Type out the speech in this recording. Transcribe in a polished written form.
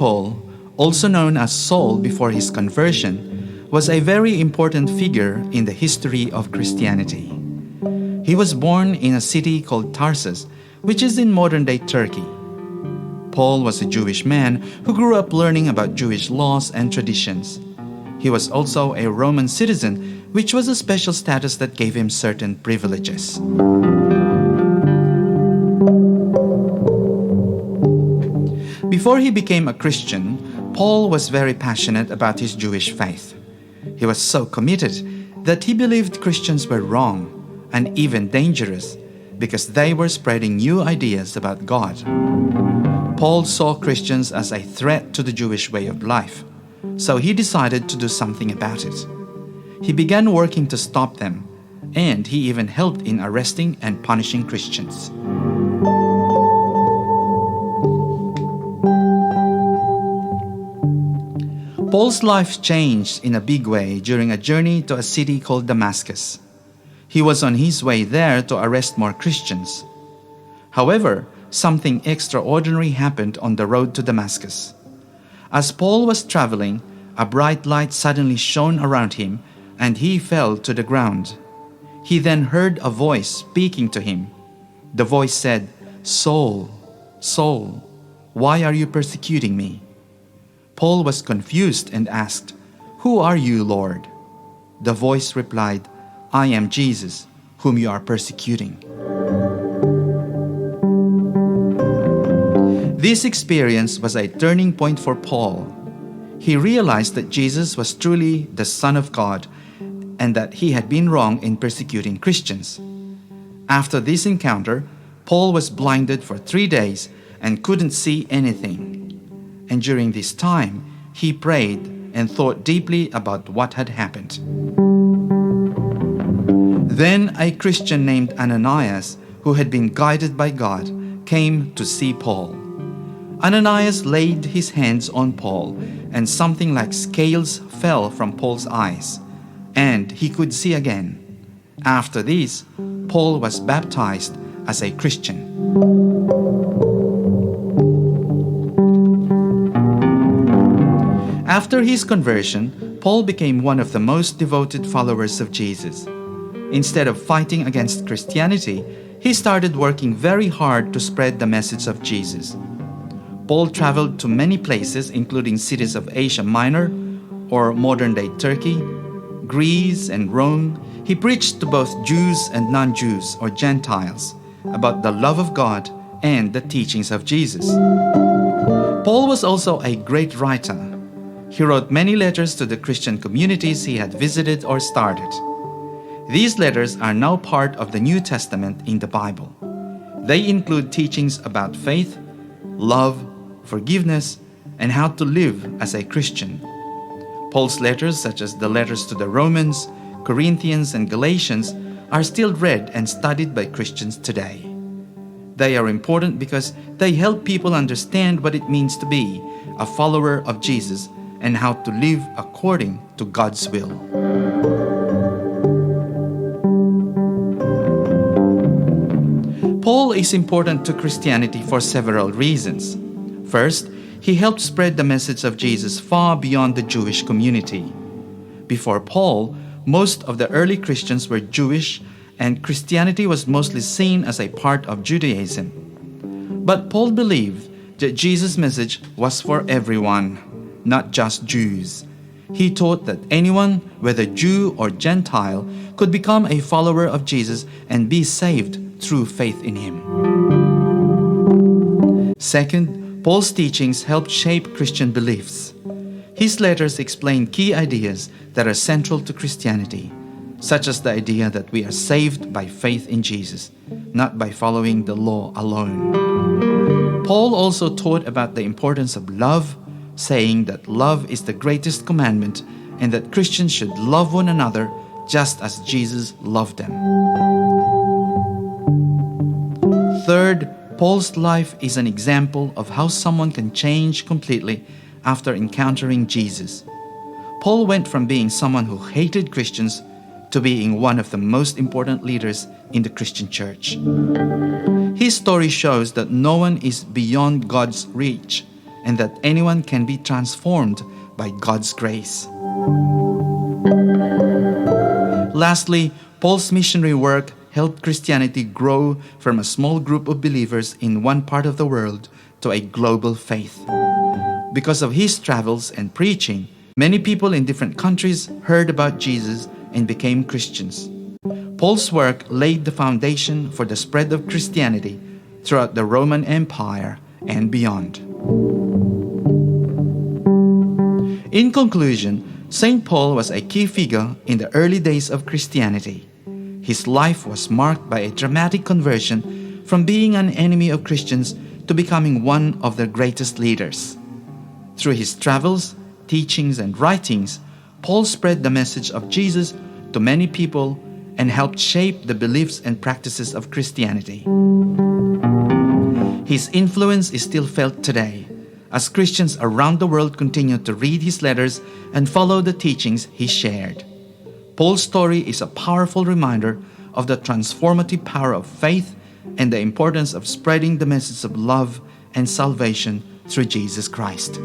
Paul, also known as Saul before his conversion, was a very important figure in the history of Christianity. He was born in a city called Tarsus, which is in modern-day Turkey. Paul was a Jewish man who grew up learning about Jewish laws and traditions. He was also a Roman citizen, which was a special status that gave him certain privileges. Before he became a Christian, Paul was very passionate about his Jewish faith. He was so committed that he believed Christians were wrong and even dangerous because they were spreading new ideas about God. Paul saw Christians as a threat to the Jewish way of life, so he decided to do something about it. He began working to stop them, and he even helped in arresting and punishing Christians. Paul's life changed in a big way during a journey to a city called Damascus. He was on his way there to arrest more Christians. However, something extraordinary happened on the road to Damascus. As Paul was traveling, a bright light suddenly shone around him, and he fell to the ground. He then heard a voice speaking to him. The voice said, "Saul, Saul, why are you persecuting me?" Paul was confused and asked, "Who are you, Lord?" The voice replied, "I am Jesus, whom you are persecuting." This experience was a turning point for Paul. He realized that Jesus was truly the Son of God and that he had been wrong in persecuting Christians. After this encounter, Paul was blinded for 3 days and couldn't see anything. And during this time, he prayed and thought deeply about what had happened. Then a Christian named Ananias, who had been guided by God, came to see Paul. Ananias laid his hands on Paul, and something like scales fell from Paul's eyes, and he could see again. After this, Paul was baptized as a Christian. After his conversion, Paul became one of the most devoted followers of Jesus. Instead of fighting against Christianity, he started working very hard to spread the message of Jesus. Paul traveled to many places, including cities of Asia Minor, or modern-day Turkey, Greece, and Rome. He preached to both Jews and non-Jews, or Gentiles, about the love of God and the teachings of Jesus. Paul was also a great writer. He wrote many letters to the Christian communities he had visited or started. These letters are now part of the New Testament in the Bible. They include teachings about faith, love, forgiveness, and how to live as a Christian. Paul's letters, such as the letters to the Romans, Corinthians, and Galatians, are still read and studied by Christians today. They are important because they help people understand what it means to be a follower of Jesus and how to live according to God's will. Paul is important to Christianity for several reasons. First, he helped spread the message of Jesus far beyond the Jewish community. Before Paul, most of the early Christians were Jewish, and Christianity was mostly seen as a part of Judaism. But Paul believed that Jesus' message was for everyone, not just Jews. He taught that anyone, whether Jew or Gentile, could become a follower of Jesus and be saved through faith in him. Second, Paul's teachings helped shape Christian beliefs. His letters explain key ideas that are central to Christianity, such as the idea that we are saved by faith in Jesus, not by following the law alone. Paul also taught about the importance of love, saying that love is the greatest commandment and that Christians should love one another just as Jesus loved them. Third, Paul's life is an example of how someone can change completely after encountering Jesus. Paul went from being someone who hated Christians to being one of the most important leaders in the Christian church. His story shows that no one is beyond God's reach, and that anyone can be transformed by God's grace. Lastly, Paul's missionary work helped Christianity grow from a small group of believers in one part of the world to a global faith. Because of his travels and preaching, many people in different countries heard about Jesus and became Christians. Paul's work laid the foundation for the spread of Christianity throughout the Roman Empire and beyond. In conclusion, St. Paul was a key figure in the early days of Christianity. His life was marked by a dramatic conversion from being an enemy of Christians to becoming one of their greatest leaders. Through his travels, teachings, and writings, Paul spread the message of Jesus to many people and helped shape the beliefs and practices of Christianity. His influence is still felt today, as Christians around the world continue to read his letters and follow the teachings he shared. Paul's story is a powerful reminder of the transformative power of faith and the importance of spreading the message of love and salvation through Jesus Christ.